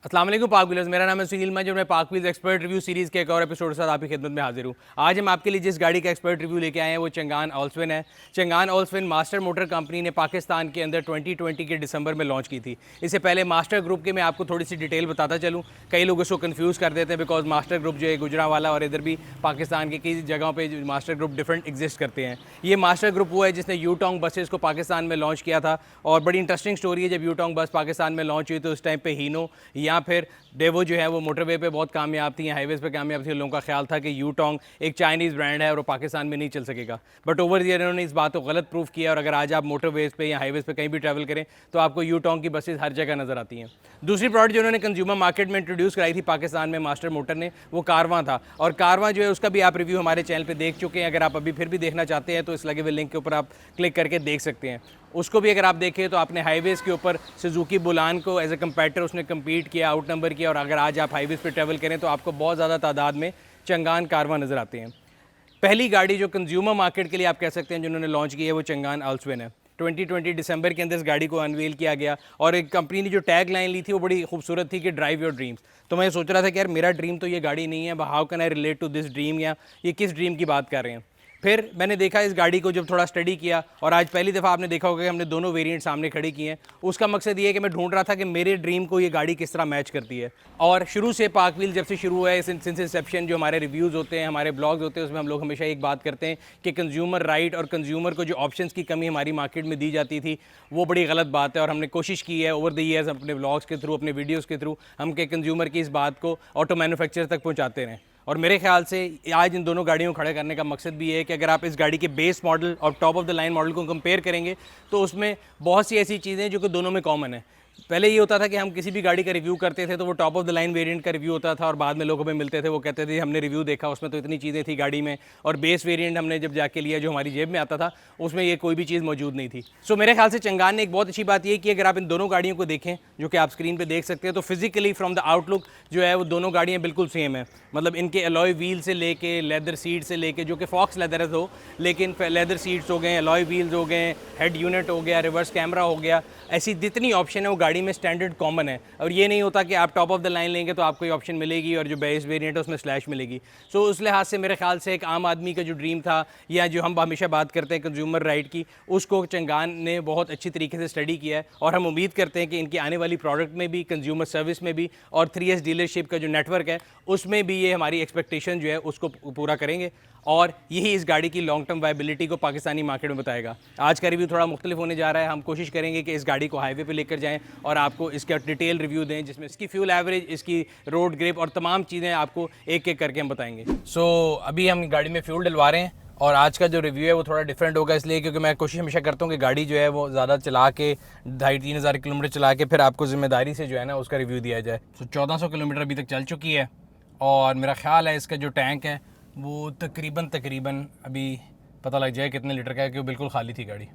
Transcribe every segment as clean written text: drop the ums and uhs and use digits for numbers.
अस्सलाम वालेकुम पाक व्हीलर्स, मेरा नाम है सुनील। मैं पाक व्हील्स एक्सपर्ट रिव्यू सीरीज़ के एक और एपिसोड के साथ आपकी खिदमत में हाजिर हूँ। आज हम आपके लिए जिस गाड़ी का एक्सपर्ट रिव्यू लेके आए हैं वो चंगान ऑल्सविन है। चंगान ऑल्सविन मास्टर मोटर कंपनी ने पाकिस्तान के अंदर 2020 के दिसंबर में लॉन्च की थी। इससे पहले मास्टर ग्रुप के मैं आपको थोड़ी सी डिटेल बताता चलूँ। कई लोग इसको कन्फ्यूज़ कर देते हैं बिकॉज मास्टर ग्रुप जो है गुजरांवाला और इधर भी पाकिस्तान के कई जगहों पर मास्टर ग्रुप डिफरेंट एग्जिस्ट करते हैं। ये मास्टर ग्रुप वो है जिसने यूटोंग बसेस को पाकिस्तान में लॉन्च किया था और बड़ी इंटरेस्टिंग स्टोरी है। जब यूटोंग बस पाकिस्तान में लॉन्च हुई तो उस टाइम पे हीनो या फिर डेवो जो है वो मोटरवे पे बहुत कामयाब थी, हाईवेज़ पे कामयाब थी। लोगों का ख्याल था कि यूटोंग एक चाइनीज़ ब्रांड है और वो पाकिस्तान में नहीं चल सकेगा, बट ओवर द ईयर इन्होंने इस बात को गलत प्रूफ किया और अगर आज आप मोटरवेज़ पे या हाईवेज़ पे कहीं भी ट्रैवल करें तो आपको यूटोंग की बसेस हर जगह नज़र आती हैं। दूसरी प्रोडक्ट जो उन्होंने कंज्यूमर मार्केट में इंट्रोड्यूस कराई थी पाकिस्तान में मास्टर मोटर ने, वो कारवां था। और कारवां जो है उसका भी आप रिव्यू हमारे चैनल पर देख चुके हैं। अगर आप अभी फिर भी देखना चाहते हैं तो इस लगे हुए लिंक के ऊपर आप क्लिक करके देख सकते हैं। उसको भी अगर आप देखें तो आपने हाईवेज़ के ऊपर सुजुकी बुलान को एज ए कंपेटिटर उसने कम्पीट किया, आउट नंबर किया। और अगर आज आप हाईवेज़ पे ट्रैवल करें तो आपको बहुत ज़्यादा तादाद में चंगान कारवां नज़र आते हैं। पहली गाड़ी जो कंज्यूमर मार्केट के लिए आप कह सकते हैं जिन्होंने लॉन्च की है वो चंगान ऑल्सविन है। 2020 दिसंबर के अंदर इस गाड़ी को अनवील किया गया और एक कंपनी ने जो टैग लाइन ली थी वो बड़ी खूबसूरत थी कि ड्राइव योर ड्रीम्स। तो मैं सोच रहा था कि यार मेरा ड्रीम तो ये गाड़ी नहीं है, how can I relate to this dream, या ये किस ड्रीम की बात कर रहे हैं। फिर मैंने देखा इस गाड़ी को जब थोड़ा स्टडी किया और आज पहली दफ़ा आपने देखा होगा कि हमने दोनों वेरिएंट सामने खड़ी किए हैं। उसका मकसद ये है कि मैं ढूंढ रहा था कि मेरे ड्रीम को ये गाड़ी किस तरह मैच करती है। और शुरू से पाक व्हील जब से शुरू हुआ है, सिंस इंसेप्शन जो हमारे रिव्यूज़ होते हैं, हमारे ब्लॉग्स होते हैं, उसमें हम लोग हमेशा एक बात करते हैं कि कंज्यूमर राइट और कंज्यूमर को जो ऑप्शंस की कमी हमारी मार्केट में दी जाती थी वो बड़ी गलत बात है। और हमने कोशिश की है ओवर द ईयर्स अपने ब्लॉग्स के थ्रू, अपने वीडियोज़ के थ्रू हम के कंज्यूमर की इस बात को ऑटो मैन्युफैक्चरर तक पहुँचाते रहें। और मेरे ख्याल से आज इन दोनों गाड़ियों को खड़ा करने का मकसद भी है कि अगर आप इस गाड़ी के बेस मॉडल और top of the line model को कंपेयर करेंगे तो उसमें बहुत सी ऐसी चीज़ें जो कि दोनों में कॉमन है। पहले ये होता था कि हम किसी भी गाड़ी का रिव्यू करते थे तो वो top of the line variant का रिव्यू होता था और बाद में लोगों में मिलते थे, वो कहते थे हमने रिव्यू देखा उसमें तो इतनी चीज़ें थी गाड़ी में, और बेस वेरिएंट हमने जब जाके लिया जो हमारी जेब में आता था उसमें ये कोई भी चीज़ मौजूद नहीं थी। सो मेरे ख्याल से चंगान ने एक बहुत अच्छी बात ये कि अगर आप इन दोनों गाड़ियों को देखें जो कि आप स्क्रीन पर देख सकते हैं तो फिजिकली फ्रॉम द आउटलुक जो है वो दोनों गाड़ियाँ बिल्कुल सेम है। मतलब इनके अलॉय व्हील से लेके लेदर सीट से लेके, जो कि फॉक्स लेदर है तो, लेकिन लेदर सीट्स हो गए, अलॉय व्हील्स हो गए, हेड यूनिट हो गया, रिवर्स कैमरा हो गया, ऐसी जितनी ऑप्शन है वो गाड़ी में स्टैंडर्ड कॉमन है। और ये नहीं होता कि आप टॉप ऑफ द लाइन लेंगे तो आपको ये ऑप्शन मिलेगी और जो बेस वेरिएंट है उसमें स्लैश मिलेगी। सो उस लिहाज से मेरे ख्याल से एक आम आदमी का जो ड्रीम था या जो हम हमेशा बात करते हैं कंज्यूमर राइट की, उसको चंगान ने बहुत अच्छी तरीके से स्टडी किया है। और हम उम्मीद करते हैं कि इनकी आने वाली प्रोडक्ट में भी, कंज्यूमर सर्विस में भी और 3S डीलरशिप का जो नेटवर्क है उसमें भी ये हमारी एक्सपेक्टेशन जो है उसको पूरा करेंगे और यही इस गाड़ी की लॉन्ग टर्म वायबिलिटी को पाकिस्तानी मार्केट में बताएगा। आज का रिव्यू थोड़ा मुख्तलिफ होने जा रहा है। हम कोशिश करेंगे कि इस गाड़ी को हाईवे पे लेकर जाएं और आपको इसका डिटेल रिव्यू दें जिसमें इसकी फ्यूल एवरेज, इसकी रोड ग्रिप और तमाम चीज़ें आपको एक एक करके हम बताएंगे। अभी हम गाड़ी में फ्यूल डलवा रहे हैं और आज का जो रिव्यू है वो थोड़ा डिफरेंट होगा इसलिए क्योंकि मैं कोशिश हमेशा करता हूँ कि गाड़ी जो है वो ज़्यादा चला के 2,500-3 हज़ार किलोमीटर चला के फिर आपको ज़िम्मेदारी से जो है ना उसका रिव्यू दिया जाए। 1400 किलोमीटर अभी तक चल चुकी है और मेरा ख्याल है इसका जो टैंक है वो तकरीबन अभी पता लग जाए कितने लीटर का है, क्योंकि बिल्कुल खाली थी गाड़ी।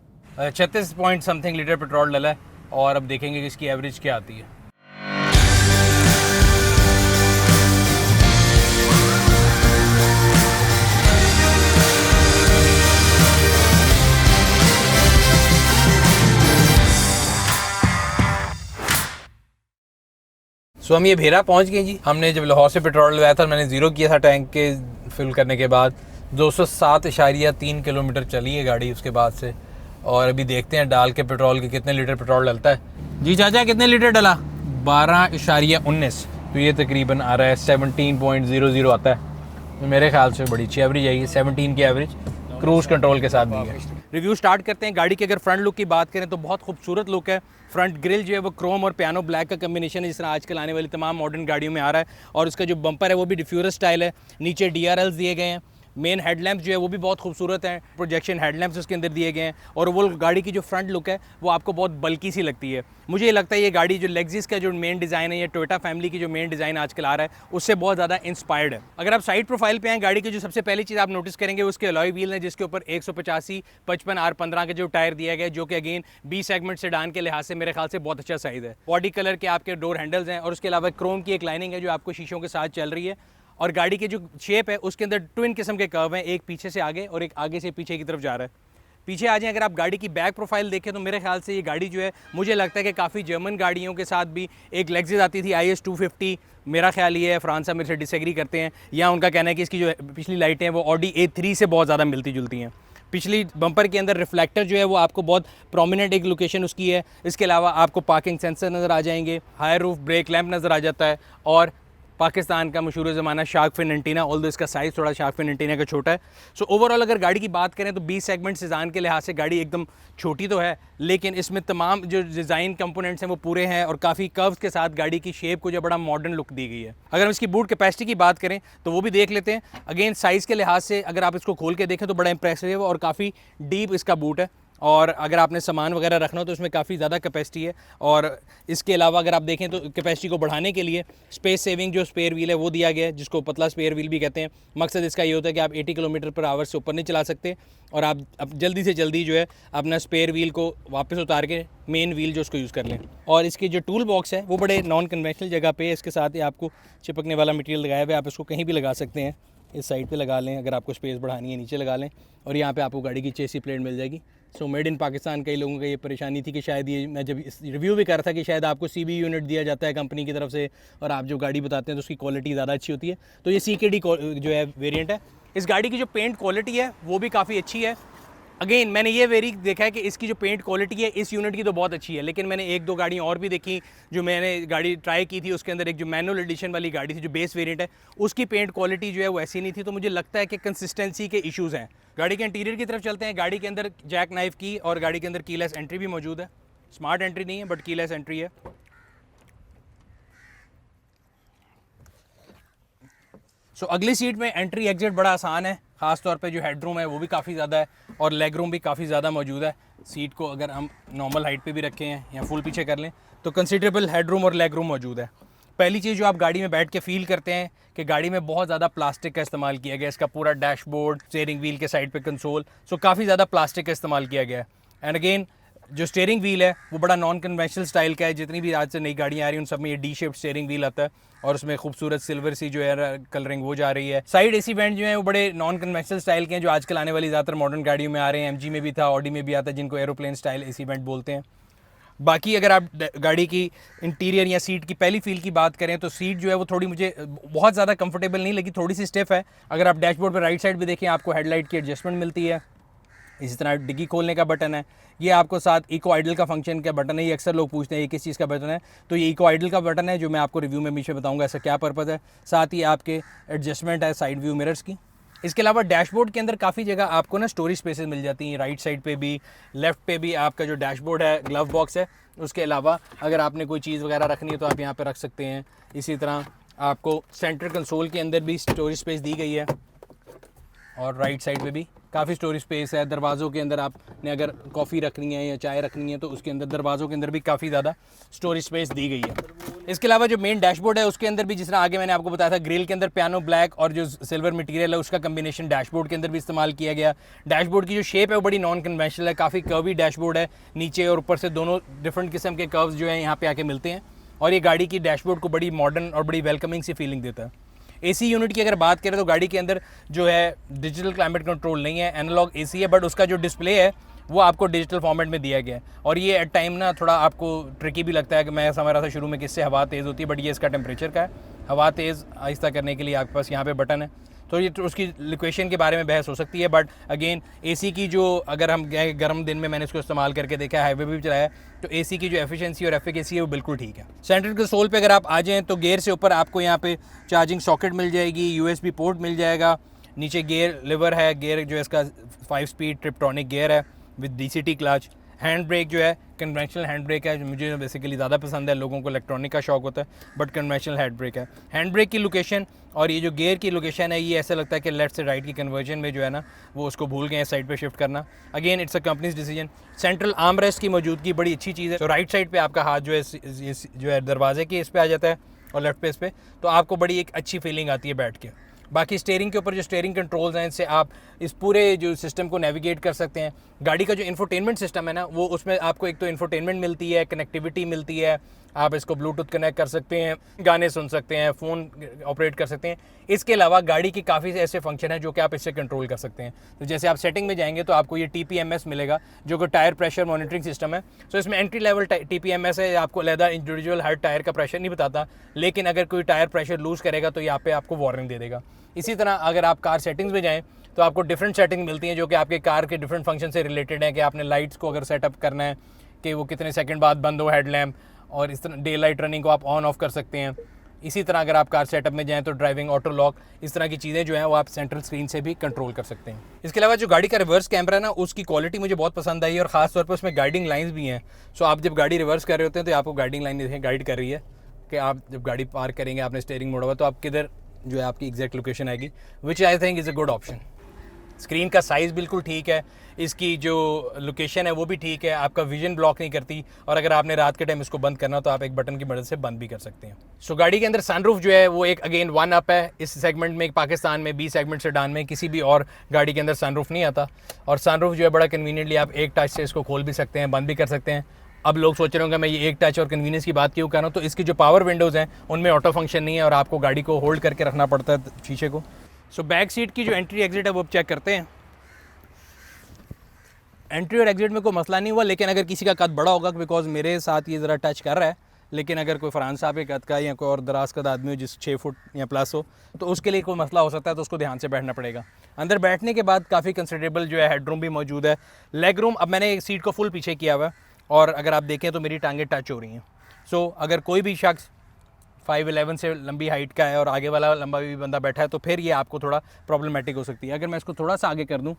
36 पॉइंट समथिंग लीटर पेट्रोल डला है और अब देखेंगे कि इसकी एवरेज क्या आती है। हम ये भेरा पहुंच गए जी। हमने जब लाहौर से पेट्रोल लगाया था मैंने ज़ीरो किया था टैंक के फिल करने के बाद 207.3 किलोमीटर चली है गाड़ी उसके बाद से। और अभी देखते हैं डाल के पेट्रोल के कितने लीटर पेट्रोल डलता है। जी चाचा कितने लीटर डला? 12.19। तो ये तकरीबन आ रहा है 17.00 आता है। तो मेरे ख्याल से बड़ी अच्छी एवरेज आई है, 17 की एवरेज क्रूज़ कंट्रोल के साथ दी है। रिव्यू स्टार्ट करते हैं। गाड़ी की अगर फ्रंट लुक की बात करें तो बहुत खूबसूरत लुक है। फ्रंट ग्रिल जो है वो क्रोम और पियानो ब्लैक का कम्बिनेशन है जिस तरह आजकल आने वाली तमाम मॉडर्न गाड़ियों में आ रहा है। और उसका जो बम्पर है वो भी डिफ्यूजर स्टाइल है। नीचे DRLs दिए गए हैं। मेन हेडलैम्प्स जो है वो भी बहुत खूबसूरत हैं, प्रोजेक्शन हेडलैम्प्स उसके अंदर दिए गए हैं। और वो गाड़ी की जो फ्रंट लुक है वो आपको बहुत बल्की सी लगती है। मुझे ये लगता है ये गाड़ी जो लेक्सिस का जो मेन डिज़ाइन है या टोयोटा फैमिली की जो मेन डिज़ाइन आजकल आ रहा है उससे बहुत ज़्यादा इंस्पायर्ड है। अगर आप साइड प्रोफाइल पे हैं गाड़ी की जो सबसे पहली चीज़ आप नोटिस करेंगे उसके अलॉय व्हील है जिसके ऊपर 185 55 R15 के जो टायर दिया गया है जो कि अगेन B सेगमेंट सेडान के लिहाज से मेरे ख्याल से बहुत अच्छा साइज़ है। बॉडी कलर के आपके डोर हैंडल्स हैं और उसके अलावा क्रोम की एक लाइनिंग है जो आपको शीशों के साथ चल रही है। और गाड़ी की जो शेप है उसके अंदर ट्विन किस्म के कर्व हैं, एक पीछे से आगे और एक आगे से पीछे की तरफ जा रहा है। पीछे आ जाएं, अगर आप गाड़ी की बैक प्रोफाइल देखें तो मेरे ख्याल से ये गाड़ी जो है मुझे लगता है कि काफ़ी जर्मन गाड़ियों के साथ भी एक लेक्सस आती थी IS 250, मेरा ख्याल ये है, फ्रांस मेरे से डिसएग्री करते हैं, या उनका कहना है कि इसकी जो पिछली लाइटें हैं वो ऑडी A3 से बहुत ज़्यादा मिलती जुलती हैं। पिछली बम्पर के अंदर रिफ्लेक्टर जो है वो आपको बहुत प्रोमिनेंट एक लोकेशन उसकी है। इसके अलावा आपको पार्किंग सेंसर नज़र आ जाएंगे, हायर रूफ ब्रेक लैंप नज़र आ जाता है, और पाकिस्तान का मशहूर ज़माना शार्क फिन एंटीना, ऑल्दो इसका साइज़ थोड़ा शार्क फिन एंटीना का छोटा है। सो ओवरऑल अगर गाड़ी की बात करें तो 20 सेगमेंट सीज़ान के लिहाज से गाड़ी एकदम छोटी तो है, लेकिन इसमें तमाम जो डिज़ाइन कंपोनेंट्स हैं वो पूरे हैं, और काफ़ी कर्व्स के साथ गाड़ी की शेप को जो बड़ा मॉडर्न लुक दी गई है। अगर हम इसकी बूट कैपेसिटी की बात करें तो वो भी देख लेते हैं। अगेन साइज़ के लिहाज से अगर आप इसको खोल के देखें तो बड़ा इंप्रेसिव है, और काफ़ी डीप इसका बूट है, और अगर आपने सामान वगैरह रखना हो तो इसमें काफ़ी ज़्यादा कैपेसिटी है। और इसके अलावा अगर आप देखें तो कैपेसिटी को बढ़ाने के लिए स्पेस सेविंग जो स्पेयर व्हील है वो दिया गया है, जिसको पतला स्पेयर व्हील भी कहते हैं। मकसद इसका ये होता है कि आप 80 किलोमीटर पर आवर से ऊपर नहीं चला सकते, और आप अब जल्दी से जल्दी जो है अपना स्पेयर व्हील को वापस उतार के मेन व्हील जो उसको यूज़ कर लें। और इसकी जो टूल बॉक्स है वो बड़े नॉन कन्वेंशनल जगह पे है, इसके साथ ही आपको चिपकने वाला मटेरियल लगाया हुआ है, आप इसको कहीं भी लगा सकते हैं। इस साइड पे लगा लें, अगर आपको स्पेस बढ़ानी है नीचे लगा लें, और यहाँ पे आपको गाड़ी की चेसी प्लेट मिल जाएगी। So made in Pakistan. कई लोगों का ये परेशानी थी कि शायद ये, मैं जब इस रिव्यू भी कर रहा था कि शायद आपको CB यूनिट दिया जाता है कंपनी की तरफ से, और आप जो गाड़ी बताते हैं तो उसकी क्वालिटी ज़्यादा अच्छी होती है, तो ये CKD जो है वेरिएंट है। इस गाड़ी की जो पेंट क्वालिटी है वो भी काफ़ी अच्छी है। अगेन मैंने ये वेरी देखा है कि इसकी जो पेंट क्वालिटी है इस यूनिट की तो बहुत अच्छी है, लेकिन मैंने 1-2 गाड़ियाँ और भी देखी जो मैंने गाड़ी ट्राई की थी, उसके अंदर एक जो मैनुअल एडिशन वाली गाड़ी थी जो बेस वेरिएंट है, उसकी पेंट क्वालिटी जो है वो ऐसी नहीं थी। तो मुझे लगता है कि कंसिस्टेंसी के इश्यूज़ हैं। गाड़ी के इंटीरियर की तरफ चलते हैं। गाड़ी के अंदर जैक नाइफ की और गाड़ी के अंदर कीलेस एंट्री भी मौजूद है। स्मार्ट एंट्री नहीं है बट कीलेस एंट्री है। सो अगली सीट में एंट्री एग्जिट बड़ा आसान है, ख़ास तौर पे जो हेडरूम है वो भी काफ़ी ज़्यादा है, और लेग रूम भी काफ़ी ज़्यादा मौजूद है। सीट को अगर हम नॉर्मल हाइट पे भी रखें हैं या फुल पीछे कर लें तो कंसिडरेबल हेडरूम और लेग रूम मौजूद है। पहली चीज़ जो आप गाड़ी में बैठ के फील करते हैं कि गाड़ी में बहुत ज़्यादा प्लास्टिक का इस्तेमाल किया गया है। इसका पूरा डैशबोर्ड, स्टीयरिंग व्हील के साइड पे कंसोल, सो काफ़ी ज़्यादा प्लास्टिक का इस्तेमाल किया गया है। एंड अगेन जो स्टीयरिंग व्हील है वो बड़ा नॉन कन्वेंशनल स्टाइल का है। जितनी भी आज से नई गाड़ियाँ आ रही हैं उन सब में ये डी शेप्ड स्टीयरिंग व्हील आता है, और उसमें खूबसूरत सिल्वर सी जो है कलरिंग वो जा रही है। साइड AC वेंट जो है वो बड़े नॉन कन्वेंशनल स्टाइल के हैं, जो आजकल आने वाली ज़्यादातर मॉडर्न गाड़ियों में आ रहे हैं। MG में भी था, ऑडी में भी आता है, जिनको एरोप्लेन स्टाइल AC वेंट बोलते हैं। बाकी अगर आप गाड़ी की इंटीरियर या सीट की पहली फील की बात करें तो सीट जो है वो थोड़ी मुझे बहुत ज़्यादा कंफर्टेबल नहीं लगी, थोड़ी सी स्टिफ है। अगर आप डैशबोर्ड पर राइट साइड भी देखें आपको हेडलाइट की एडजस्टमेंट मिलती है। इसी तरह डिग्गी खोलने का बटन है, ये आपको साथ इको आइडल का फंक्शन का बटन है। ये अक्सर लोग पूछते हैं ये किस चीज़ का बटन है, तो ये इको आइडल का बटन है जो मैं आपको रिव्यू में पीछे बताऊंगा ऐसा क्या पर्पज़ है। साथ ही आपके एडजस्टमेंट है साइड व्यू मिरर्स की। इसके अलावा डैशबोर्ड के अंदर काफ़ी जगह आपको ना स्टोरेज स्पेसेस मिल जाती हैं, राइट साइड पे भी, लेफ्ट पे भी। आपका जो डैशबोर्ड है ग्लव बॉक्स है, उसके अलावा अगर आपने कोई चीज़ वगैरह रखनी है तो आप यहाँ पे रख सकते हैं। इसी तरह आपको सेंटर कंसोल के अंदर भी स्टोरेज स्पेस दी गई है, और राइट साइड पे भी काफ़ी स्टोरेज स्पेस है। दरवाज़ों के अंदर आपने अगर कॉफ़ी रखनी है या चाय रखनी है तो उसके अंदर दरवाज़ों के अंदर भी काफ़ी ज़्यादा स्टोरेज स्पेस दी गई है। इसके अलावा जो मेन डैशबोर्ड है उसके अंदर भी, जिस तरह आगे मैंने आपको बताया था, ग्रिल के अंदर पियानो ब्लैक और जो सिल्वर मटेरियल है उसका कम्बिनेशन डैशबोर्ड के अंदर भी इस्तेमाल किया गया। डैशबोर्ड की जो शेप है वो बड़ी नॉन कन्वेंशनल है, काफ़ी कर्वी डैशबोर्ड है, नीचे और ऊपर से दोनों डिफरेंट किस्म के कर्व्स जो हैं यहाँ पे आके मिलते हैं, और ये गाड़ी की डैशबोर्ड को बड़ी मॉडर्न और बड़ी वेलकमिंग सी फीलिंग देता है। AC यूनिट की अगर बात करें तो गाड़ी के अंदर जो है डिजिटल क्लाइमेट कंट्रोल नहीं है, एनालॉग AC है, बट उसका जो डिस्प्ले है वो आपको डिजिटल फॉर्मेट में दिया गया है। और ये एट टाइम ना थोड़ा आपको ट्रिकी भी लगता है कि मैं समझ रहा था शुरू में किससे हवा तेज़ होती है, बट ये इसका टेम्परेचर का है। हवा तेज़ आहिस्ता करने के लिए आपके पास यहाँ पे बटन है, तो ये उसकी लोकेशन के बारे में बहस हो सकती है। बट अगेन AC की जो, अगर हम गर्म दिन में मैंने इसको इस्तेमाल करके देखा है, हाईवे भी चलाया, तो AC की जो एफिशिएंसी और एफिकेसी है वो बिल्कुल ठीक है। सेंट्रल कंसोल पे अगर आप आ जाएँ तो गियर से ऊपर आपको यहाँ पे चार्जिंग सॉकेट मिल जाएगी, USB पोर्ट मिल जाएगा। नीचे गियर लिवर है, गियर जो है इसका 5 स्पीड ट्रिप्टॉनिक गियर है with DCT clutch. Hand brake जो है कन्वेंशनल हैंड ब्रेक है, जो मुझे बेसिकली ज़्यादा पसंद है, लोगों को इलेक्ट्रॉनिक का शौक होता है, बट कन्वेंशनल हैंड ब्रेक है। हैंड ब्रेक की लोकेशन और ये जो गियर की लोकेशन है, ये ऐसा लगता है कि लेफ्ट से राइट की कन्वर्जन में जो है ना वो उसको भूल गए साइड पे शिफ्ट करना। Again it's a companies decision. Central arm rest की मौजूदगी बड़ी अच्छी चीज़ है, तो राइट साइड पर आपका हाथ जो है दरवाजे के इस पर आ जाता है, और लेफ्ट पे इस पर, तो आपको बड़ी एक अच्छी फीलिंग आती है बैठ के। बाकी स्टीयरिंग के ऊपर जो स्टीयरिंग कंट्रोल्स हैं, इससे आप इस पूरे जो सिस्टम को नेविगेट कर सकते हैं। गाड़ी का जो इंफोटेनमेंट सिस्टम है ना, वो उसमें आपको एक तो इंफोटेनमेंट मिलती है, कनेक्टिविटी मिलती है, आप इसको ब्लूटूथ कनेक्ट कर सकते हैं, गाने सुन सकते हैं, फ़ोन ऑपरेट कर सकते हैं। इसके अलावा गाड़ी की काफ़ी ऐसे फंक्शन हैं जो कि आप इससे कंट्रोल कर सकते हैं। तो जैसे आप सेटिंग में जाएंगे तो आपको ये TPMS मिलेगा, जो कि टायर प्रेशर मॉनिटरिंग सिस्टम है। सो इसमें एंट्री लेवल TPMS है, आपको अलहदा इंडिविजुअल हर टायर का प्रेशर नहीं बताता, लेकिन अगर कोई टायर प्रेशर लूज़ करेगा तो यहाँ पे आपको वार्निंग दे देगा। इसी तरह अगर आप कार सेटिंग्स में जाएँ तो आपको डिफरेंट सेटिंग मिलती हैं जो कि आपके कार के डिफरेंट फंक्शन से रिलेटेड है, कि आपने लाइट्स को अगर सेटअप करना है कि वो कितने सेकंड बाद बंद हो हेडलैम्प, और इस तरह डे लाइट रनिंग को आप ऑन ऑफ कर सकते हैं। इसी तरह अगर आप कार सेटअप में जाएं तो ड्राइविंग, ऑटो लॉक, इस तरह की चीज़ें जो हैं वो आप सेंट्रल स्क्रीन से भी कंट्रोल कर सकते हैं। इसके अलावा जो गाड़ी का रिवर्स कैमरा है ना, उसकी क्वालिटी मुझे बहुत पसंद आई, और ख़ास तौर पर उसमें गाइडिंग लाइन्स भी हैं। सो आप जब गाड़ी रिवर्स कर रहे होते हैं तो आपको गाइडिंग लाइन गाइड कर रही है कि आप जब गाड़ी पार्क करेंगे, आपने स्टीयरिंग मोड़ा हुआ, तो आप किधर जो है आपकी एग्जैक्ट लोकेशन आएगी, which I think is a good option. Screen का साइज़ बिल्कुल ठीक है, इसकी जो लोकेशन है वो भी ठीक है, आपका विजन ब्लॉक नहीं करती, और अगर आपने रात के टाइम इसको बंद करना हो तो आप एक बटन की मदद से बंद भी कर सकते हैं। सो गाड़ी के अंदर सनरूफ जो है वो एक अगेन 1 अप है इस सेगमेंट में। पाकिस्तान में B सेगमेंट सेडान में किसी भी और गाड़ी के अंदर सनरूफ नहीं आता, और सनरूफ जो है बड़ा कन्वीनियंटली आप एक टच से इसको खोल भी सकते हैं, बंद भी कर सकते हैं। अब लोग सोच रहे होंगे मैं ये एक टच और कन्वीनियंस की बात क्यों कर रहा हूँ, तो इसकी जो पावर विंडोज़ हैं उनमें ऑटो फंक्शन नहीं है, और आपको गाड़ी को होल्ड करके रखना पड़ता है शीशे को। सो बैक सीट की जो एंट्री एग्जिट है वो चेक करते हैं। एंट्री और एग्जिट में कोई मसला नहीं हुआ, लेकिन अगर किसी का कद बड़ा होगा, बिकॉज मेरे साथ ये ज़रा टच कर रहा है, लेकिन अगर कोई फरहान साहब के कद का या कोई और दराज कद आदमी हो जिस 6 फुट या प्लस हो, तो उसके लिए कोई मसला हो सकता है, तो उसको ध्यान से बैठना पड़ेगा। अंदर बैठने के बाद काफ़ी कंसिडरेबल जो है हेडरूम भी मौजूद है। लेग रूम, अब मैंने एक सीट को फुल पीछे किया हुआ है, और अगर आप देखें तो मेरी टांगें टच हो रही हैं। सो अगर कोई भी शख्स 5'11" से लंबी हाइट का है और आगे वाला लंबा भी बंदा बैठा है, तो फिर ये आपको थोड़ा प्रॉब्लमेटिक हो सकती है। अगर मैं इसको थोड़ा सा आगे कर दूं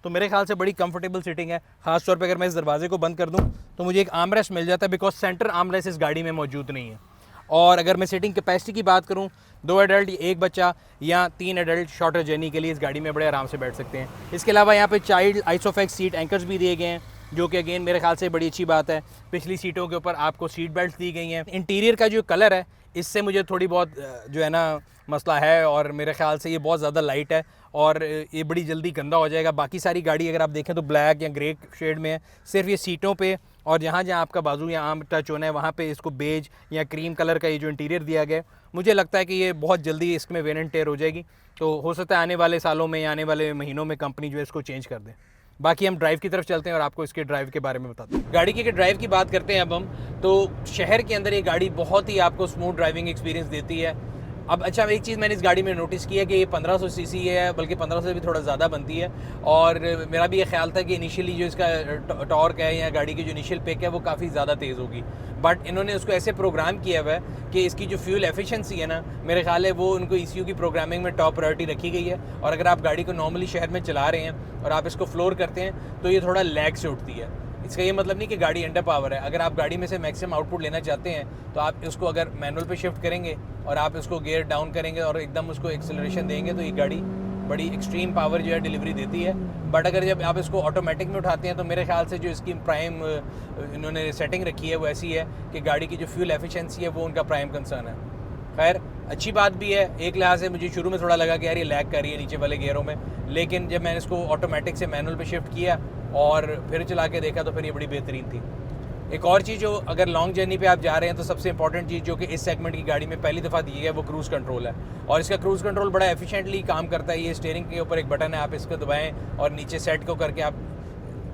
तो मेरे ख्याल से बड़ी कंफर्टेबल सीटिंग है। खास तौर पे अगर मैं इस दरवाजे को बंद कर दूं तो मुझे एक आर्मरेस्ट मिल जाता है, बिकॉज सेंटर आर्मरेस्ट इस गाड़ी में मौजूद नहीं है। और अगर मैं सीटिंग कैपेसिटी की बात करूं, 2 एडल्ट, 1 बच्चा या 3 एडल्ट शॉर्टर जर्नी के लिए इस गाड़ी में बड़े आराम से बैठ सकते हैं। इसके अलावा यहाँ पे चाइल्ड आइसोफेक्स सीट एंकर्स भी दिए गए हैं, जो कि अगेन मेरे ख्याल से बड़ी अच्छी बात है। पिछली सीटों के ऊपर आपको सीट बेल्ट दी गई हैं। इंटीरियर का जो कलर है इससे मुझे थोड़ी बहुत जो है ना मसला है, और मेरे ख्याल से ये बहुत ज़्यादा लाइट है और ये बड़ी जल्दी गंदा हो जाएगा। बाकी सारी गाड़ी अगर आप देखें तो ब्लैक या ग्रे शेड में है, सिर्फ ये सीटों पे और जहाँ जहाँ आपका बाजू या आम टच होना है वहाँ पे इसको बेज या क्रीम कलर का ये जो इंटीरियर दिया गया है, मुझे लगता है कि ये बहुत जल्दी इसमें वेयर एंड टेयर हो जाएगी। तो हो सकता है आने वाले सालों में या आने वाले महीनों में कंपनी जो है इसको चेंज कर दे। बाकी हम ड्राइव की तरफ चलते हैं और आपको इसके ड्राइव के बारे में बताते हैं। गाड़ी की ड्राइव की बात करते हैं अब हम, तो शहर के अंदर ये गाड़ी बहुत ही आपको स्मूथ ड्राइविंग एक्सपीरियंस देती है। अब अच्छा, एक चीज़ मैंने इस गाड़ी में नोटिस की है कि ये 1500 सीसी है, बल्कि 1500 से भी थोड़ा ज़्यादा बनती है। और मेरा भी ये ख्याल था कि इनिशियली जो इसका टॉर्क है या गाड़ी की जो इनिशियल पिक है वो काफ़ी ज़्यादा तेज़ होगी, बट इन्होंने उसको ऐसे प्रोग्राम किया हुआ है कि इसकी जो फ्यूल एफिशिएंसी है ना, मेरे ख्याल है वो उनको ECU की प्रोग्रामिंग में टॉप प्रायोरिटी रखी गई है। और अगर आप गाड़ी को नॉर्मली शहर में चला रहे हैं और आप इसको फ्लोर करते हैं तो ये थोड़ा लैग से उठती है। इसका ये मतलब नहीं कि गाड़ी अंडर पावर है। अगर आप गाड़ी में से मैक्सिमम आउटपुट लेना चाहते हैं तो आप इसको अगर मैनुअल पे शिफ्ट करेंगे और आप इसको गियर डाउन करेंगे और एकदम उसको एक्सेलरेशन देंगे तो ये गाड़ी बड़ी एक्सट्रीम पावर जो है डिलीवरी देती है। बट अगर जब आप इसको ऑटोमेटिक में उठाते हैं तो मेरे ख्याल से जो इसकी प्राइम इन्होंने सेटिंग रखी है वो ऐसी है कि गाड़ी की जो फ्यूल एफिशिएंसी है वो उनका प्राइम कंसर्न है। खैर अच्छी बात भी है, एक लिहाज से मुझे शुरू में थोड़ा लगा कि यार ये लैग कर रही है नीचे वाले गियरों में, लेकिन जब मैंने इसको ऑटोमेटिक से मैनुअल पे शिफ्ट किया और फिर चला के देखा तो फिर ये बड़ी बेहतरीन थी। एक और चीज़ जो अगर लॉन्ग जर्नी पे आप जा रहे हैं तो सबसे इंपॉर्टेंट चीज़ जो कि इस सेगमेंट की गाड़ी में पहली दफ़ा दी है वो क्रूज़ कंट्रोल है। और इसका क्रूज़ कंट्रोल बड़ा एफिशिएंटली काम करता है। ये स्टीयरिंग के ऊपर एक बटन है, आप इसको दबाएं और नीचे सेट को करके आप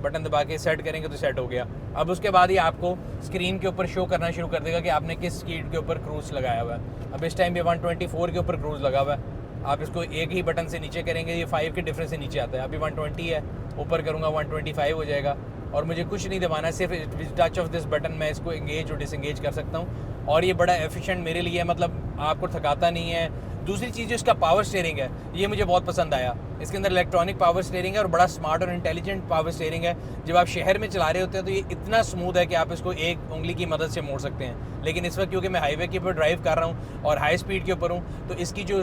बटन दबा के सेट करेंगे तो सेट हो गया। अब उसके बाद ही आपको स्क्रीन के ऊपर शो करना शुरू कर देगा कि आपने किस स्पीड के ऊपर क्रूज़ लगाया हुआ है। अब इस टाइम ये 124 के ऊपर क्रूज़ लगा हुआ है। आप इसको एक ही बटन से नीचे करेंगे, ये 5 के डिफरेंस से नीचे आता है। अभी 120 है, ऊपर करूँगा 125 हो जाएगा और मुझे कुछ नहीं दबाना, सिर्फ टच ऑफ दिस बटन मैं इसको एंगेज और डिसएंगेज कर सकता हूँ। और ये बड़ा एफिशिएंट मेरे लिए, मतलब आपको थकाता नहीं है। दूसरी चीज़ जो इसका पावर स्टीयरिंग है ये मुझे बहुत पसंद आया। इसके अंदर इलेक्ट्रॉनिक पावर स्टीयरिंग है और बड़ा स्मार्ट और इंटेलिजेंट पावर स्टीयरिंग है। जब आप शहर में चला रहे होते हैं तो ये इतना स्मूथ है कि आप इसको एक उंगली की मदद से मोड़ सकते हैं। लेकिन इस वक्त क्योंकि मैं हाईवे के ऊपर ड्राइव कर रहा हूँ और हाई स्पीड के ऊपर हूँ तो इसकी जो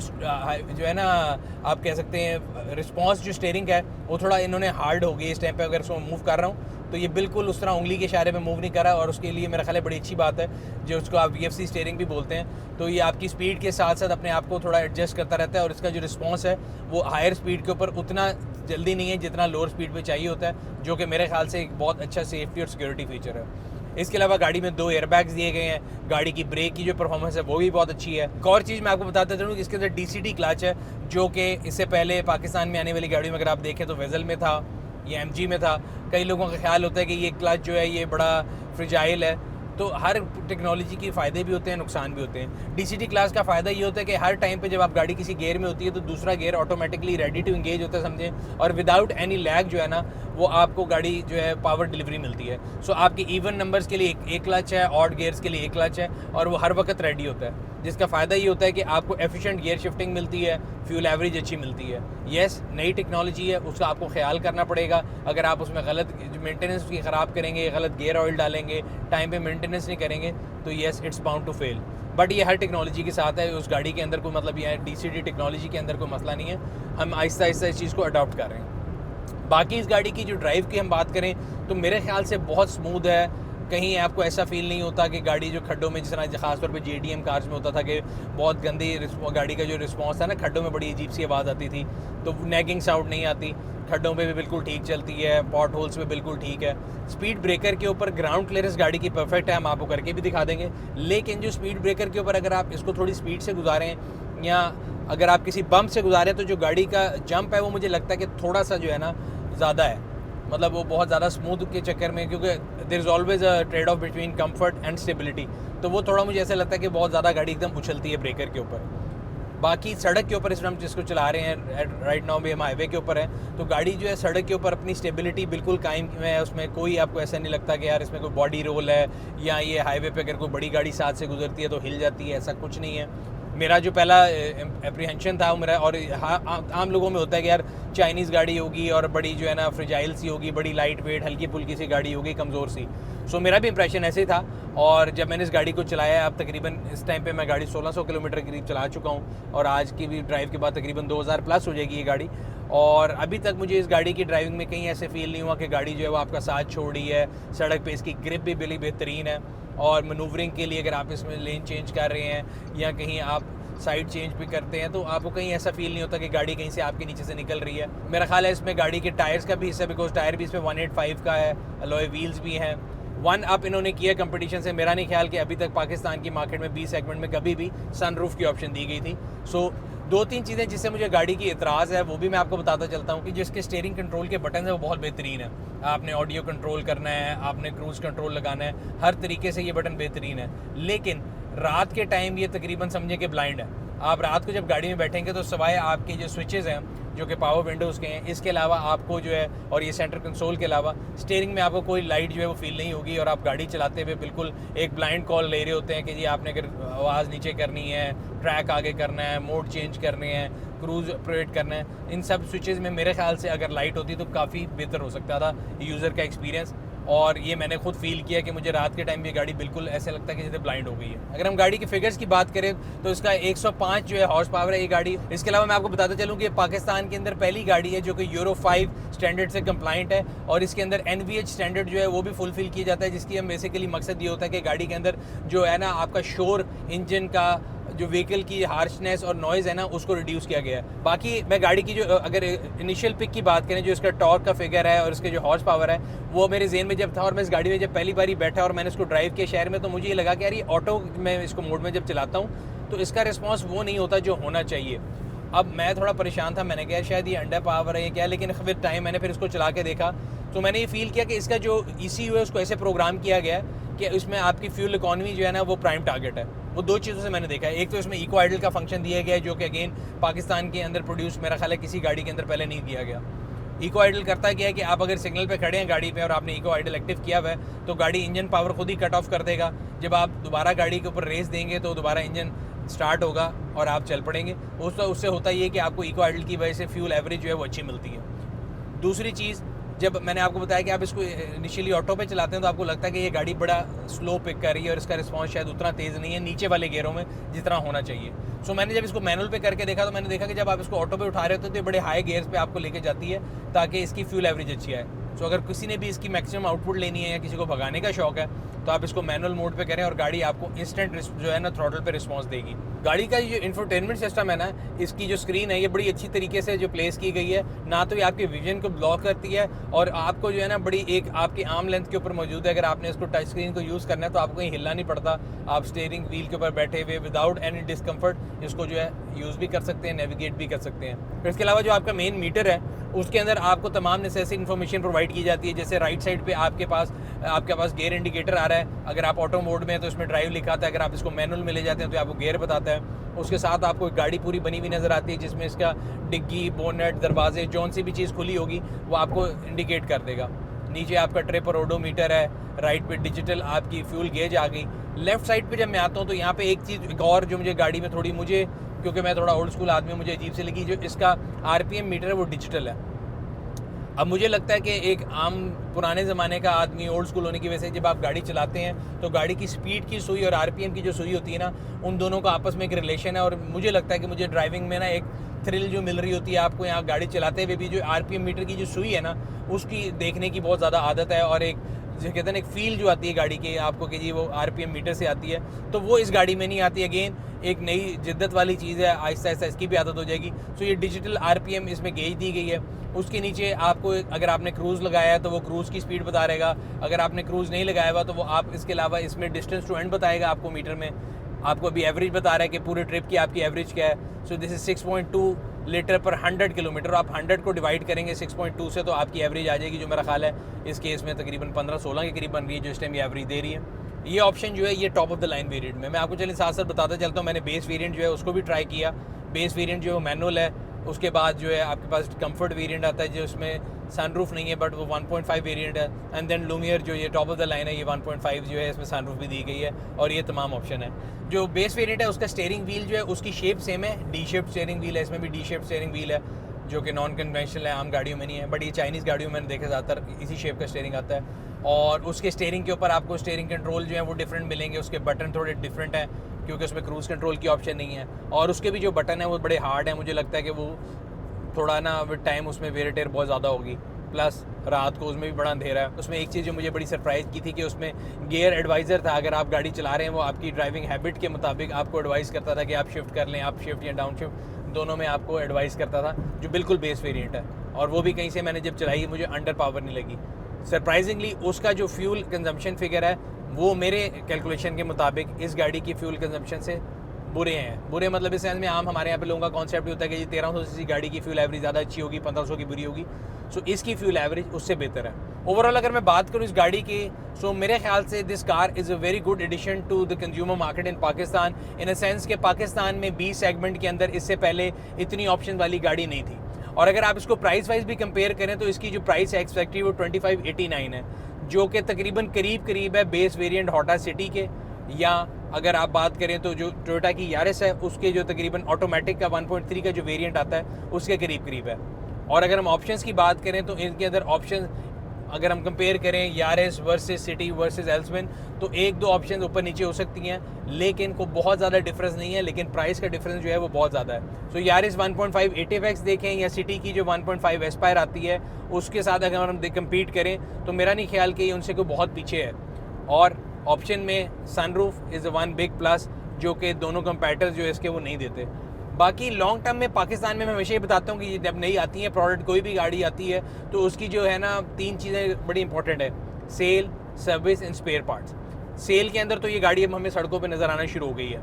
है ना, आप कह सकते हैं रिस्पॉन्स जो स्टीयरिंग है वो थोड़ा इन्होंने हार्ड हो गई इस टाइम पर। अगर इसको मूव कर रहा हूँ तो ये बिल्कुल उस तरह उंगली के इशारे में मूव नहीं कर रहा, और उसके लिए मेरा ख्याल है बड़ी अच्छी बात है जो उसको आप VFC स्टीयरिंग भी बोलते हैं। तो ये आपकी स्पीड के साथ साथ अपने आप को थोड़ा एडजस्ट करता रहता है और इसका जो रिस्पॉन्स है वो हायर स्पीड के ऊपर उतना जल्दी नहीं है जितना लोअर स्पीड पे चाहिए होता है, जो कि मेरे ख्याल से एक बहुत अच्छा सेफ्टी और सिक्योरिटी फीचर है। इसके अलावा गाड़ी में 2 एयरबैग्स दिए गए हैं, गाड़ी की ब्रेक की जो परफॉर्मेंस है वो भी बहुत अच्छी है। एक और चीज़ मैं आपको बताता चलूँ कि इसके अंदर DCT क्लच है, जो कि इससे पहले पाकिस्तान में आने वाली गाड़ियों में अगर आप देखें तो वेजल में था या MG में था। कई लोगों का ख्याल होता है कि ये क्लच जो है ये बड़ा फ्रिजाइल है, तो हर टेक्नोलॉजी के फ़ायदे भी होते हैं, नुकसान भी होते हैं। DCT क्लास का फ़ायदा ये होता है कि हर टाइम पे जब आप गाड़ी किसी गियर में होती है तो दूसरा gear automatically ready to engage होता है, समझें, और विदाउट एनी लैग जो है ना वो आपको गाड़ी जो है पावर डिलीवरी मिलती है। सो आपके इवन नंबर्स के लिए एक क्लच है, ऑड गियर्स के लिए एक क्लच है, और वो हर वक्त रेडी होता है, जिसका फ़ायदा ये होता है कि आपको एफिशिएंट गियर शिफ्टिंग मिलती है, फ्यूल एवरेज अच्छी मिलती है। येस, नई टेक्नोलॉजी है, उसका आपको ख्याल करना पड़ेगा। अगर आप उसमें गलत मेंटेनेंस की ख़राब करेंगे, गलत गियर ऑयल डालेंगे, टाइम पे मेंटेनेंस नहीं करेंगे, तो yes it's bound to fail. But ये हर टेक्नोलॉजी के साथ है, उस गाड़ी के अंदर कोई मतलब ये DCT टेक्नोलॉजी के अंदर कोई मसला नहीं है। हम आहिस्ता आहिस्ता इस चीज़ को अडॉप्ट कर रहे हैं। बाकी इस गाड़ी की जो ड्राइव की हम बात करें तो मेरे ख्याल से बहुत स्मूथ है। कहीं आपको ऐसा फील नहीं होता कि गाड़ी जो खड्डों में, जिस तरह ख़ासतौर पे JDM कार्स में होता था कि बहुत गंदी गाड़ी का जो रिस्पॉन्स था ना, खड्डों में बड़ी अजीब सी आवाज़ आती थी, तो नैगिंग साउंड नहीं आती। खड्डों पे भी बिल्कुल ठीक चलती है, पॉट होल्स पे बिल्कुल ठीक है। स्पीड ब्रेकर के ऊपर ग्राउंड क्लियरेंस गाड़ी की परफेक्ट है, हम आपको करके भी दिखा देंगे। लेकिन जो स्पीड ब्रेकर के ऊपर अगर आप इसको थोड़ी स्पीड से गुजारें या अगर आप किसी बम्प से गुजारें तो जो गाड़ी का जंप है वो मुझे लगता है कि थोड़ा सा जो है ना ज़्यादा है, मतलब वो बहुत ज़्यादा स्मूथ के चक्कर में, क्योंकि there is always a trade off between comfort and stability, तो वो थोड़ा मुझे ऐसा लगता है कि बहुत ज़्यादा गाड़ी एकदम उछलती है ब्रेकर के ऊपर। बाकी सड़क के ऊपर इस हम जिसको चला रहे हैं राइट नाउ भी हम हाईवे के ऊपर है, तो गाड़ी जो है सड़क के ऊपर अपनी स्टेबिलिटी बिल्कुल कायम है। उसमें कोई आपको ऐसा नहीं लगता कि यार इसमें कोई बॉडी रोल है या ये हाईवे पे अगर कोई बड़ी गाड़ी साथ से गुजरती है तो हिल जाती है, ऐसा कुछ नहीं है। मेरा जो पहला एप्रीहेंशन था वो मेरा, और आम लोगों में होता है कि यार चाइनीज़ गाड़ी होगी और बड़ी जो है ना फ्रिजाइल सी होगी, बड़ी लाइट वेट हल्की फुल्की सी गाड़ी होगी, कमज़ोर सी। सो मेरा भी इंप्रेशन ऐसे ही था। और जब मैंने इस गाड़ी को चलाया, अब तकरीबन इस टाइम पे मैं गाड़ी 1600 किलोमीटर करीब चला चुका हूँ, और आज की भी ड्राइव के बाद तकरीबन 2000 प्लस हो जाएगी ये गाड़ी। और अभी तक मुझे इस गाड़ी की ड्राइविंग में कहीं ऐसे फील नहीं हुआ कि गाड़ी जो है वो आपका साथ छोड़ रही है। सड़क पे इसकी ग्रिप भी बड़ी बेहतरीन है, और मनूवरिंग के लिए अगर आप इसमें लेन चेंज कर रहे हैं या कहीं आप साइड चेंज भी करते हैं तो आपको कहीं ऐसा फील नहीं होता कि गाड़ी कहीं से आपके नीचे से निकल रही है। मेरा ख्याल है इसमें गाड़ी के टायर्स का भी हिस्सा, बिकॉज टायर भी इसमें 185 का है, अलॉय व्हील्स भी हैं। 1 अप इन्होंने किया कंपटीशन से। मेरा नहीं ख्याल कि अभी तक पाकिस्तान की मार्केट में B सेगमेंट में कभी भी सनरूफ की ऑप्शन दी गई थी। सो 2-3 चीज़ें जिससे मुझे गाड़ी की एतराज़ है वो भी मैं आपको बताता चलता हूँ कि जिसके स्टीयरिंग कंट्रोल के बटन है वो बहुत बेहतरीन है। आपने ऑडियो कंट्रोल करना है, आपने क्रूज़ कंट्रोल लगाना है, हर तरीके से ये बटन बेहतरीन है। लेकिन रात के टाइम ये तकरीबन समझे कि ब्लाइंड है। आप रात को जब गाड़ी में बैठेंगे तो सवाए आपके जो स्विचेज़ हैं जो कि पावर विंडोज़ के हैं, इसके अलावा आपको जो है, और ये सेंटर कंसोल के अलावा स्टीयरिंग में आपको कोई लाइट जो है वो फील नहीं होगी, और आप गाड़ी चलाते हुए बिल्कुल एक ब्लाइंड कॉल ले रहे होते हैं कि जी आपने अगर आवाज़ नीचे करनी है, ट्रैक आगे करना है, मोड चेंज करने हैं, क्रूज़ ऑपरेट करना है, इन सब स्विचेज़ में मेरे ख्याल से अगर लाइट होती तो काफ़ी बेहतर हो सकता था यूज़र का एक्सपीरियंस। और ये मैंने खुद फील किया कि मुझे रात के टाइम ये गाड़ी बिल्कुल ऐसे लगता है कि जैसे ब्लाइंड हो गई है। अगर हम गाड़ी की फिगर्स की बात करें तो इसका 105 जो है हॉर्स पावर है ये गाड़ी। इसके अलावा मैं आपको बताता चलूँ कि पाकिस्तान के अंदर पहली गाड़ी है जो कि यूरो 5 स्टैंडर्ड से कंप्लाइंट है, और इसके अंदर NVH स्टैंडर्ड जो है वो भी फुलफिल किया जाता है, जिसकी हम बेसिकली मकसद ये होता है कि गाड़ी के अंदर जो है ना आपका शोर, इंजन का जो व्हीकल की हार्शनेस और नॉइज़ है ना उसको रिड्यूस किया गया है। बाकी मैं गाड़ी की जो अगर इनिशियल पिक की बात करें, जो इसका टॉर्क का फिगर है और इसके जो हॉर्स पावर है वो मेरे जेहन में जब था, और मैं इस गाड़ी में जब पहली बारी बैठा और मैंने इसको ड्राइव किया शहर में, तो मुझे ये लगा कि यार ये ऑटो में इसको मोड में जब चलाता हूँ तो इसका रिस्पॉन्स वो नहीं होता जो होना चाहिए। अब मैं थोड़ा परेशान था, मैंने कहा शायद ये अंडर पावर है या क्या, लेकिन फिर टाइम मैंने फिर इसको चला के देखा तो मैंने ये फील किया कि इसका जो ECU है उसको ऐसे प्रोग्राम किया गया है कि इसमें आपकी फ्यूल इकॉनमी जो है ना वो प्राइम टारगेट है। वो 2 चीज़ों से मैंने देखा है। एक तो इसमें इको आइडल का फंक्शन दिया गया है जो कि अगेन पाकिस्तान के अंदर प्रोड्यूस मेरा ख्याल है किसी गाड़ी के अंदर पहले नहीं दिया गया। इको आइडल करता क्या है कि आप अगर सिग्नल पे खड़े हैं गाड़ी पे और आपने इको आइडल एक्टिव किया हुआ है तो गाड़ी इंजन पावर खुद ही कट ऑफ कर देगा। जब आप दोबारा गाड़ी के ऊपर रेस देंगे तो दोबारा इंजन स्टार्ट होगा और आप चल पड़ेंगे। उससे होता ये है कि आपको इको आइडल की वजह से फ्यूल एवरेज जो है वो अच्छी मिलती है। दूसरी चीज़, जब मैंने आपको बताया कि आप इसको इनिशियली ऑटो पे चलाते हैं तो आपको लगता है कि ये गाड़ी बड़ा स्लो पिक कर रही है और इसका रिस्पांस शायद उतना तेज़ नहीं है नीचे वाले गियरों में जितना होना चाहिए। सो मैंने जब इसको मैनुअल पे करके देखा तो मैंने देखा कि जब आप इसको ऑटो पे उठा रहे होते तो ये बड़े हाई गियर्स पे आपको लेके जाती है ताकि इसकी फ्यूल एवरेज अच्छी आए। सो अगर किसी ने भी इसकी मैक्सिमम आउटपुट लेनी है या किसी को भगाने का शौक है तो आप इसको मैनुअल मोड पे करें और गाड़ी आपको इंस्टेंट जो है ना थ्रॉटल पे रिस्पॉन्स देगी। गाड़ी का जो इंफोटेनमेंट सिस्टम है ना, इसकी जो स्क्रीन है ये बड़ी अच्छी तरीके से जो प्लेस की गई है, ना तो ये आपके विजन को ब्लॉक करती है और आपको जो है ना बड़ी एक आपकी आर्म लेंथ के ऊपर मौजूद है। अगर आपने इसको टच स्क्रीन को यूज़ करना है तो आपको कहीं हिलना नहीं पड़ता, आप स्टीयरिंग व्हील के ऊपर बैठे हुए विदाउट एनी डिस्कम्फर्ट इसको जो है यूज़ भी कर सकते हैं, नेविगेट भी कर सकते हैं। फिर इसके अलावा जो आपका मेन मीटर है उसके अंदर आपको तमाम नेसेसरी इन्फॉर्मेशन प्रोवाइड की जाती है। जैसे राइट साइड पे आपके पास गियर इंडिकेटर आ रहा है, अगर आप ऑटो मोड में हैं तो इसमें ड्राइव लिखा आता है, अगर आप इसको मैनुअल में ले जाते हैं तो आपको गियर बताता है। उसके साथ आपको गाड़ी पूरी बनी हुई नज़र आती है जिसमें इसका डिग्गी, बोनेट, दरवाजे, जौन सी भी चीज़ खुली होगी वो आपको इंडिकेट कर देगा। नीचे आपका ट्रिप और ओडोमीटर है, राइट पे डिजिटल आपकी फ्यूल गेज आ गई। लेफ्ट साइड पे जब मैं आता हूँ तो यहाँ पे एक और जो मुझे गाड़ी में थोड़ी क्योंकि मैं थोड़ा ओल्ड स्कूल आदमी हूँ, मुझे अजीब से लगी, जो इसका RPM मीटर है वो डिजिटल है। अब मुझे लगता है कि एक आम पुराने ज़माने का आदमी ओल्ड स्कूल होने की वजह से जब आप गाड़ी चलाते हैं तो गाड़ी की स्पीड की सुई और RPM की जो सुई होती है ना, उन दोनों का आपस में एक रिलेशन है। और मुझे लगता है कि मुझे ड्राइविंग में ना एक थ्रिल जो मिल रही होती है आपको यहाँ गाड़ी चलाते हुए भी, जो RPM मीटर की जो सुई है ना उसकी देखने की बहुत ज़्यादा आदत है। और एक जो कहते हैं ना एक फील जो आती है गाड़ी की आपको कि जी वो RPM मीटर से आती है, तो वो इस गाड़ी में नहीं आती। अगेन एक नई जिद्दत वाली चीज़ है, आहिस्ता आहिस्ता इसकी भी आदत हो जाएगी। सो ये डिजिटल RPM इसमें गेज दी गई है। उसके नीचे आपको अगर आपने क्रूज़ लगाया है तो वो क्रूज़ की स्पीड बता रहेगा, अगर आपने क्रूज़ नहीं लगाया हुआ तो वो आप इसके अलावा इसमें डिस्टेंस टू एंड बताएगा आपको मीटर में। आपको अभी एवरेज बता रहा है कि पूरे ट्रिप की आपकी एवरेज क्या है। सो दिस इज़ 6.2 लीटर पर 100 किलोमीटर। आप 100 को डिवाइड करेंगे 6.2 से तो आपकी एवरेज आ जाएगी, जो मेरा ख्याल है इस केस में तकरीबन 15-16 के करीब बन रही है जो इस टाइम ये एवरेज दे रही है। ये ऑप्शन जो है ये top of the line variant में। मैं आपको चलिए साथ साथ बताता चलता हूँ, मैंने बेस वेरिएंट जो है उसको भी ट्राई किया। बेस वेरिएंट जो है मैनुअल है, उसके बाद जो है आपके पास कंफर्ट वेरिएंट आता है जो उसमें सनरूफ नहीं है बट वो 1.5 वेरिएंट है। एंड देन लूमियर जो ये टॉप ऑफ द लाइन है ये 1.5 जो है इसमें सनरूफ भी दी गई है और ये तमाम ऑप्शन है। जो बेस वेरिएंट है उसका स्टीयरिंग व्हील जो है उसकी शेप सेम है, डी शेप्ड स्टीयरिंग व्हील है, इसमें भी डी शेप्ड स्टीयरिंग व्हील है जो कि नॉन कन्वेंशनल है, आम गाड़ियों में नहीं है। बट ये चाइनीज़ गाड़ियों में मैंने देखा ज़्यादातर इसी शेप का स्टीयरिंग आता है। और उसके स्टीयरिंग के ऊपर आपको स्टीयरिंग कंट्रोल जो है वो डिफरेंट मिलेंगे, उसके बटन थोड़े डिफरेंट हैं क्योंकि उसमें क्रूज़ कंट्रोल की ऑप्शन नहीं है। और उसके भी जो बटन है वो बड़े हार्ड हैं, मुझे लगता है कि वो थोड़ा ना विद टाइम उसमें वेयर टेयर बहुत ज़्यादा होगी। प्लस रात को उसमें भी बड़ा अंधेरा है। उसमें एक चीज़ जो मुझे बड़ी सरप्राइज़ की थी कि उसमें गियर एडवाइज़र था। अगर आप गाड़ी चला रहे हैं वो आपकी ड्राइविंग हैबिट के मुताबिक आपको एडवाइस करता था कि आप शिफ्ट कर लें, आप शिफ्ट या डाउन शिफ्ट दोनों में आपको एडवाइस करता था, जो बिल्कुल बेस वेरिएंट है। और वो भी कहीं से मैंने जब चलाई मुझे अंडर पावर नहीं लगी। सरप्राइजिंगली उसका जो फ्यूल कंजम्पशन फिगर है वो मेरे कैलकुलेशन के मुताबिक इस गाड़ी की फ्यूल कंजम्पशन से बुरे हैं। बुरे मतलब इस सेंस में आम हमारे यहाँ पे लोगों का कॉन्सेप्ट होता है कि 1300 सीसी गाड़ी की फ्यूल एवरेज ज़्यादा अच्छी होगी, 1500 की बुरी होगी। सो इसकी फ्यूल एवरेज उससे बेहतर है। ओवरऑल अगर मैं बात करूँ इस गाड़ी की, सो मेरे ख्याल से this car is a very good addition to the consumer market in Pakistan, in a sense के पाकिस्तान में B सेगमेंट के अंदर इससे पहले इतनी ऑप्शन वाली गाड़ी नहीं थी। और अगर आप इसको प्राइस वाइज भी कंपेयर करें तो इसकी जो प्राइस है एक्सपेक्टिव वो 2589 है, जो कि तकरीबन करीब है बेस वेरिएंट होंडा सिटी के, या अगर आप बात करें तो जो टोयोटा की यारिस है उसके जो तकरीबन ऑटोमेटिक का 1.3 का जो वेरिएंट आता है उसके करीब है। और अगर हम ऑप्शंस की बात करें तो इनके अंदर ऑप्शन अगर हम कंपेयर करें यारिस वर्सेस सिटी वर्सेस एल्सविन तो एक दो ऑप्शन ऊपर नीचे हो सकती हैं, लेकिन को बहुत ज़्यादा डिफरेंस नहीं है, लेकिन प्राइस का डिफरेंस जो है वो बहुत ज़्यादा है। सो यारिस 1.5 ATF-X देखें या सिटी की जो 1.5 एस्पायर आती है उसके साथ अगर हम कंपीट करें तो मेरा नहीं ख्याल कि उनसे कोई बहुत पीछे है। और ऑप्शन में sunroof is one big plus जो कि दोनों कंपैरेटर्स जो है इसके वो नहीं देते। बाकी लॉन्ग टर्म में पाकिस्तान में मैं हमेशा ही बताता हूँ कि जब नई आती है प्रोडक्ट, कोई भी गाड़ी आती है तो उसकी जो है ना 3 चीज़ें बड़ी इंपॉर्टेंट है, sale, service and spare parts. Sale के अंदर तो ये गाड़ी अब हमें सड़कों पे नज़र आना शुरू हो गई है।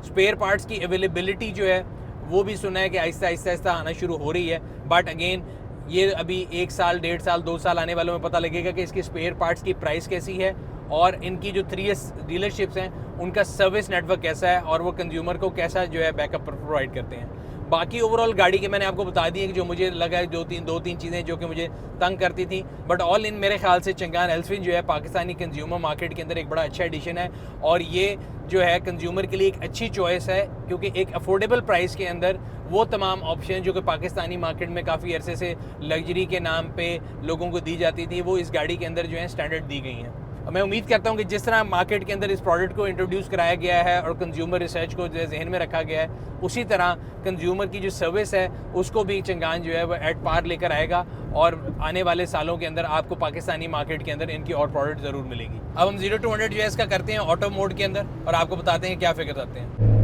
स्पेयर पार्ट्स की अवेलेबिलिटी जो है वो भी सुना है कि आहिस्ता आना शुरू हो रही है, बट अगेन ये अभी 1 साल 1.5 साल 2 साल आने वालों में पता लगेगा कि इसकी स्पेयर पार्ट्स की प्राइस कैसी है और इनकी जो 3S डीलरशिप्स हैं उनका सर्विस नेटवर्क कैसा है और वो कंज्यूमर को कैसा जो है बैकअप प्रोवाइड करते हैं। बाकी ओवरऑल गाड़ी के मैंने आपको बता दी है कि जो मुझे लगा है दो तीन चीज़ें जो कि मुझे तंग करती थी, बट ऑल इन मेरे ख्याल से चंगान एल्सविन जो है पाकिस्तानी कंज्यूमर मार्केट के अंदर एक बड़ा अच्छा एडिशन है और ये जो है कंज्यूमर के लिए एक अच्छी चॉइस है क्योंकि एक अफोर्डेबल प्राइस के अंदर वो तमाम ऑप्शन जो कि पाकिस्तानी मार्केट में काफ़ी अरसे से लग्जरी के नाम पे लोगों को दी जाती थी वो इस गाड़ी के अंदर जो है स्टैंडर्ड दी गई हैं। मैं उम्मीद करता हूँ कि जिस तरह मार्केट के अंदर इस प्रोडक्ट को इंट्रोड्यूस कराया गया है और कंज्यूमर रिसर्च को जो है जहन में रखा गया है, उसी तरह कंज्यूमर की जो सर्विस है उसको भी चंगान जो है वो एट पार लेकर आएगा और आने वाले सालों के अंदर आपको पाकिस्तानी मार्केट के अंदर इनकी और प्रोडक्ट ज़रूर मिलेगी। अब हम 0 to 100 जो है इसका करते हैं ऑटो मोड के अंदर और आपको बताते हैं क्या फिगर आते हैं।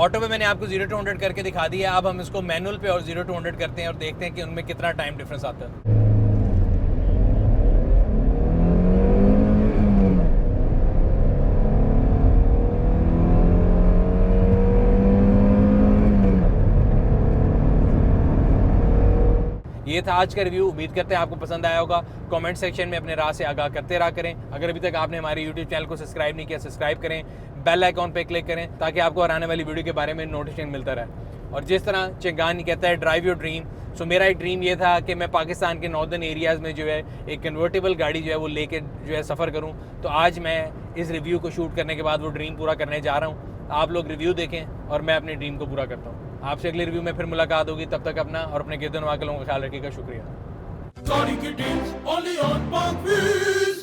ऑटो पे मैंने आपको 0 to 100 करके दिखा दिया। अब हम इसको मैनुअल पे और 0 to 100 करते हैं और देखते हैं कि उनमें कितना टाइम डिफरेंस आता है। ये था आज का रिव्यू। उम्मीद करते हैं आपको पसंद आया होगा। कमेंट सेक्शन में अपने राय से आगाह करते रहा करें। अगर अभी तक आपने हमारे यूट्यूब चैनल को सब्सक्राइब नहीं किया, सब्सक्राइब करें, बेल आइकॉन पे क्लिक करें ताकि आपको आने वाली वीडियो के बारे में नोटिफिकेशन मिलता रहे। और जिस तरह चंगान कहता है ड्राइव योर ड्रीम, सो मेरा एक ड्रीम ये था कि मैं पाकिस्तान के नॉर्दर्न एरियाज़ में जो है एक कन्वर्टेबल गाड़ी जो है वो लेके जो है सफ़र करूँ। तो आज मैं इस रिव्यू को शूट करने के बाद वो ड्रीम पूरा करने जा रहा हूँ। आप लोग रिव्यू देखें और मैं अपने ड्रीम को पूरा करता हूँ। आपसे अगले रिव्यू में फिर मुलाकात होगी। तब तक अपना और अपने गिरदन वाले लोगों का ख्याल रखिएगा। शुक्रिया। Johnny Giddings, only on Parkville.